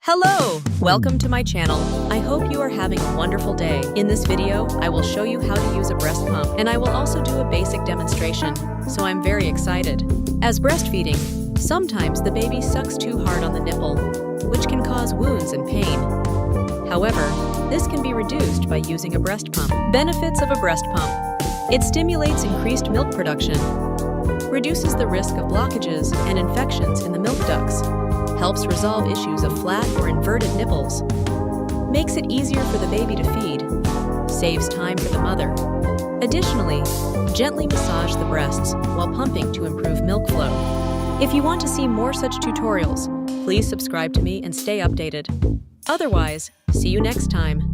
Hello! Welcome to my channel. I hope you are having a wonderful day. In this video, I will show you how to use a breast pump, and I will also do a basic demonstration, so I'm very excited. As breastfeeding, sometimes the baby sucks too hard on the nipple, which can cause wounds and pain. However, this can be reduced by using a breast pump. Benefits of a breast pump. It stimulates increased milk production, reduces the risk of blockages and infections in the milk ducts, helps resolve issues of flat or inverted nipples, makes it easier for the baby to feed, saves time for the mother. Additionally, gently massage the breasts while pumping to improve milk flow. If you want to see more such tutorials, please subscribe to me and stay updated. Otherwise, see you next time.